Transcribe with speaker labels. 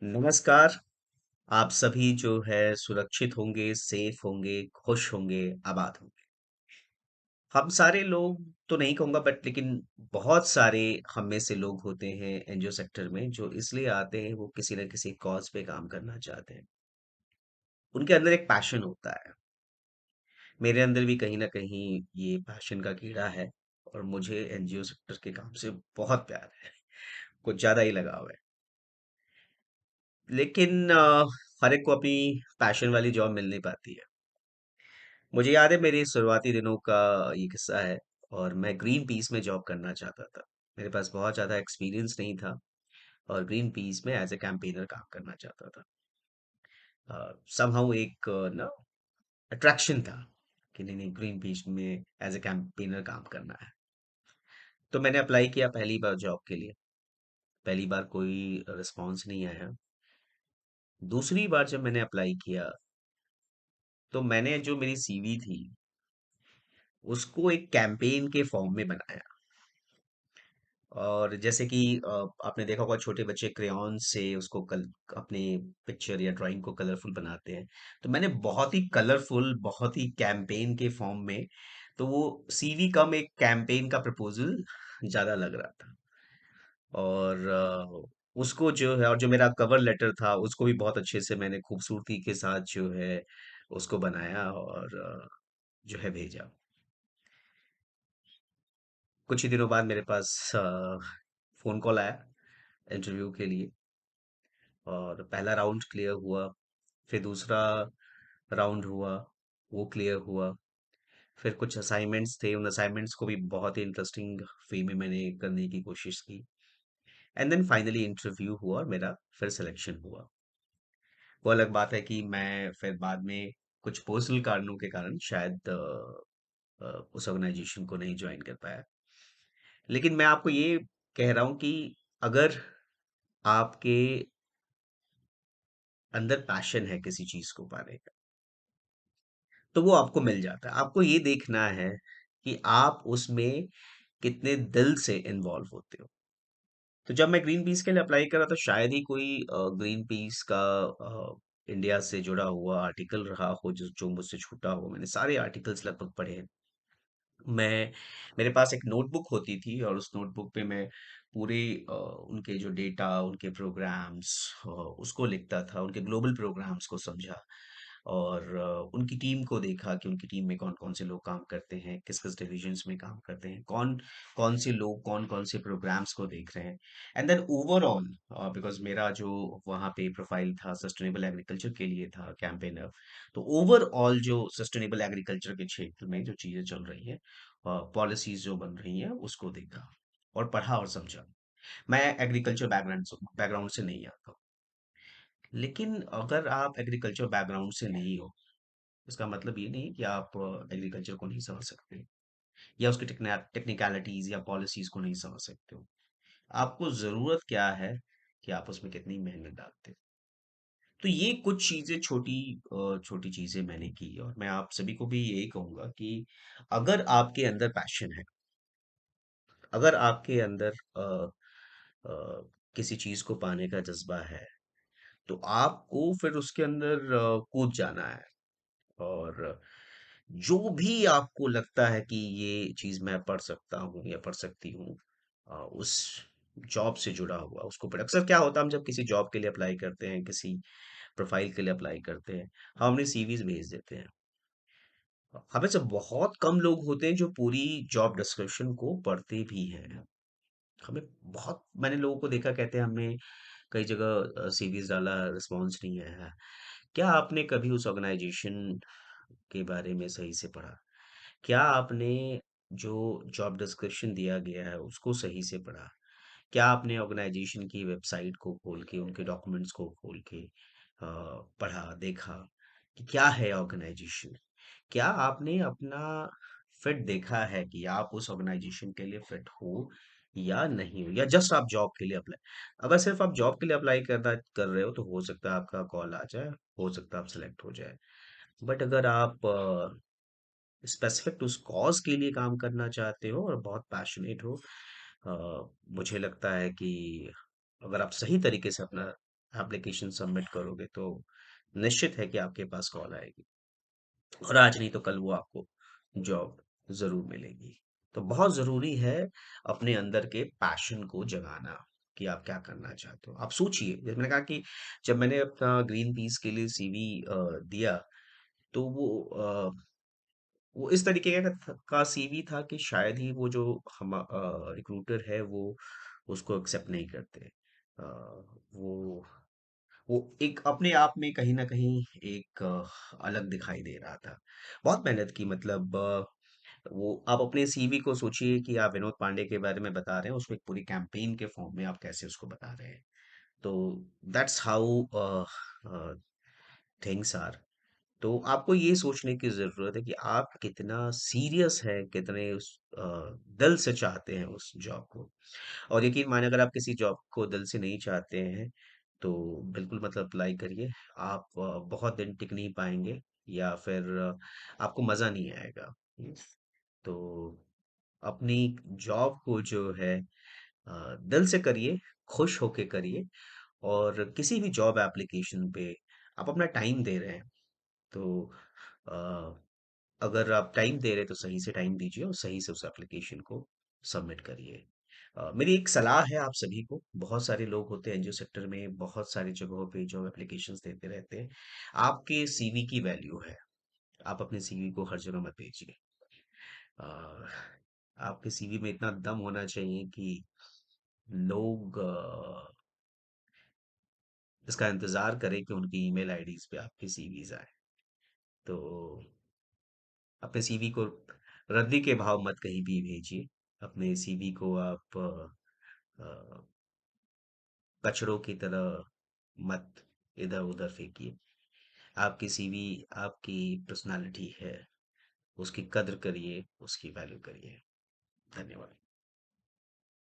Speaker 1: नमस्कार। आप सभी जो है सुरक्षित होंगे, सेफ होंगे, खुश होंगे, आबाद होंगे। हम सारे लोग तो नहीं कहूँगा बट लेकिन बहुत सारे हम में से लोग होते हैं एनजीओ सेक्टर में जो इसलिए आते हैं वो किसी न किसी कॉज़ पे काम करना चाहते हैं। उनके अंदर एक पैशन होता है। मेरे अंदर भी कहीं न कहीं ये पैशन का कीड़ा है और मुझे एनजीओ सेक्टर के काम से बहुत प्यार है। कुछ ज़्यादा ही लगाव है। लेकिन हर एक को अपनी पैशन वाली जॉब मिल नहीं पाती है। मुझे याद है मेरे शुरुआती दिनों का ये किस्सा है और मैं ग्रीन पीस में जॉब करना चाहता था। मेरे पास बहुत ज़्यादा एक्सपीरियंस नहीं था और ग्रीन पीस में एज ए कैंपेनर काम करना चाहता था। समहाउ एक ना अट्रैक्शन था कि नहीं नहीं ग्रीन पीस में एज ए कैंपेनर काम करना है। तो मैंने अप्लाई किया पहली बार जॉब के लिए। पहली बार कोई रिस्पॉन्स नहीं आया। दूसरी बार जब मैंने अप्लाई किया तो मैंने जो मेरी सीवी थी उसको एक कैंपेन के फॉर्म में बनाया। और जैसे कि आपने देखा होगा छोटे बच्चे क्रेयॉन से उसको कल अपने पिक्चर या ड्राइंग को कलरफुल बनाते हैं। तो मैंने बहुत ही कलरफुल बहुत ही कैंपेन के फॉर्म में तो वो सीवी कम एक कैंपेन का प्रपोजल ज्यादा लग रहा था। और उसको जो है और जो मेरा कवर लेटर था उसको भी बहुत अच्छे से मैंने खूबसूरती के साथ जो है उसको बनाया और जो है भेजा। कुछ ही दिनों बाद मेरे पास फोन कॉल आया इंटरव्यू के लिए और पहला राउंड क्लियर हुआ। फिर दूसरा राउंड हुआ, वो क्लियर हुआ। फिर कुछ असाइनमेंट्स थे, उन असाइनमेंट्स को भी बहुत ही इंटरेस्टिंग वे में मैंने करने की कोशिश की। एंड देन फाइनली इंटरव्यू हुआ और मेरा फिर सिलेक्शन हुआ। वो अलग बात है कि मैं फिर बाद में कुछ पर्सनल कारणों के कारण शायद उस ऑर्गेनाइजेशन को नहीं ज्वाइन कर पाया। लेकिन मैं आपको ये कह रहा हूँ कि अगर आपके अंदर पैशन है किसी चीज को पाने का तो वो आपको मिल जाता है। आपको ये देखना है कि आप उसमें कितने दिल से इन्वॉल्व होते हो। तो जब मैं ग्रीन पीस के लिए अप्लाई करा तो शायद ही कोई ग्रीन पीस का इंडिया से जुड़ा हुआ आर्टिकल रहा हो जो जो मुझसे छूटा हो। मैंने सारे आर्टिकल्स लगभग पढ़े हैं। मैं मेरे पास एक नोटबुक होती थी और उस नोटबुक पे मैं पूरे उनके जो डेटा उनके प्रोग्राम्स उसको लिखता था, उनके ग्लोबल प्रोग्राम्स को समझा और उनकी टीम को देखा कि उनकी टीम में कौन कौन से लोग काम करते हैं, किस किस डिविजन्स में काम करते हैं, कौन कौन से लोग कौन कौन से प्रोग्राम्स को देख रहे हैं। एंड देन ओवरऑल बिकॉज मेरा जो वहाँ पे प्रोफाइल था सस्टेनेबल एग्रीकल्चर के लिए था कैंपेनर। तो ओवरऑल जो सस्टेनेबल एग्रीकल्चर के क्षेत्र में जो चीज़ें चल रही हैं, पॉलिसीज जो बन रही हैं उसको देखा और पढ़ा और समझा। मैं एग्रीकल्चर बैकग्राउंड से नहीं आता हूँ। लेकिन अगर आप एग्रीकल्चर बैकग्राउंड से नहीं हो इसका मतलब ये नहीं कि आप एग्रीकल्चर को नहीं समझ सकते या उसकी टेक्निकलिटीज या पॉलिसीज को नहीं समझ सकते हो। आपको जरूरत क्या है कि आप उसमें कितनी मेहनत डालते हो। तो ये कुछ चीजें छोटी चीजें मैंने की और मैं आप सभी को भी यही कहूंगा कि अगर आपके अंदर पैशन है, अगर आपके अंदर अ, किसी चीज को पाने का जज्बा है तो आपको फिर उसके अंदर कूद जाना है। और जो भी आपको लगता है कि ये चीज मैं पढ़ सकता हूँ या पढ़ सकती हूँ उस जॉब से जुड़ा हुआ उसको पढ़े। अक्सर क्या होता है हम जब किसी जॉब के लिए अप्लाई करते हैं, किसी प्रोफाइल के लिए अप्लाई करते हैं, हम अपनी सीवीज भेज देते हैं। हमें से बहुत कम लोग होते हैं जो पूरी जॉब डिस्क्रिप्शन को पढ़ते भी हैं। हमें बहुत मैंने लोगों को देखा कहते हैं हमने कई जगह सीवीज डाला, रिस्पॉन्स नहीं आया। क्या आपने कभी उस ऑर्गेनाइजेशन के बारे में सही से पढ़ा? क्या आपने जो जॉब डिस्क्रिप्शन दिया गया है उसको सही से पढ़ा? क्या आपने ऑर्गेनाइजेशन की वेबसाइट को खोल के उनके डॉक्यूमेंट्स को खोल के पढ़ा देखा कि क्या है ऑर्गेनाइजेशन? क्या आपने अपना फिट देखा है कि आप उस ऑर्गेनाइजेशन के लिए फिट हो या नहीं हो, या जस्ट आप जॉब के लिए अप्लाई? अगर सिर्फ आप जॉब के लिए अप्लाई करना कर रहे हो तो हो सकता है आपका कॉल आ जाए, हो सकता है आप सेलेक्ट हो जाए। बट अगर आप स्पेसिफिक उस कॉज के लिए काम करना चाहते हो और बहुत पैशनेट हो, मुझे लगता है कि अगर आप सही तरीके से अपना एप्लीकेशन सबमिट करोगे तो निश्चित है कि आपके पास कॉल आएगी, और आज नहीं तो कल वो आपको जॉब ज़रूर मिलेगी। तो बहुत ज़रूरी है अपने अंदर के पैशन को जगाना कि आप क्या करना चाहते हो। आप सोचिए, जैसे मैंने कहा कि जब मैंने अपना ग्रीन पीस के लिए सीवी दिया, तो वो इस तरीके का सीवी था कि शायद ही वो जो हम रिक्रूटर है वो उसको एक्सेप्ट नहीं करते। वो वो एक अपने आप में कहीं न कहीं एक अलग दिखाई दे रहा था। बहुत मेहनत की, मतलब वो आप अपने सीवी को सोचिए कि आप विनोद पांडे के बारे में बता रहे हैं, उसको एक पूरी कैंपेन के फॉर्म में आप कैसे उसको बता रहे हैं। तो दैट्स हाउ थिंग्स आर। तो आपको ये सोचने की ज़रूरत है कि आप कितना सीरियस हैं, कितने दिल से चाहते हैं उस जॉब को। और यकीन मानिए, अगर आप किसी जॉब को दिल से नहीं चाहते हैं, तो बिल्कुल मतलब अप्लाई करिए। आप बहुत दिन टिक नहीं पाएँगे, या फिर आपको मज़ा नहीं आएगा। तो अपनी जॉब को जो है दिल से करिए, खुश होके करिए, और किसी भी जॉब एप्लीकेशन पे आप अपना टाइम दे रहे हैं, तो अ, अगर आप टाइम दे रहे हैं तो सही से टाइम दीजिए और सही से उस एप्लीकेशन को सबमिट करिए। मेरी एक सलाह है आप सभी को, बहुत सारे लोग होते हैं एनजीओ सेक्टर में, बहुत सारी जगहों पे जॉब एप्लीकेशंस देते रहते हैं। आपके सीवी की वैल्यू है, आप अपने सीवी को हर जगह मत भेजिए। अ, आपके सीवी में इतना दम होना चाहिए कि लोग इसका इंतजार करें कि उनकी ईमेल आईडीज पे आपके सीवीज आए। तो अपने सीवी को रद्दी के भाव मत कहीं भी भेजिए। अपने सीवी को आप अ, कचड़ों की तरह मत इधर-उधर फेंकिए। आपकी सीवी आपकी पर्सनालिटी है, उसकी कद्र करिए, उसकी वैल्यू करिए। धन्यवाद।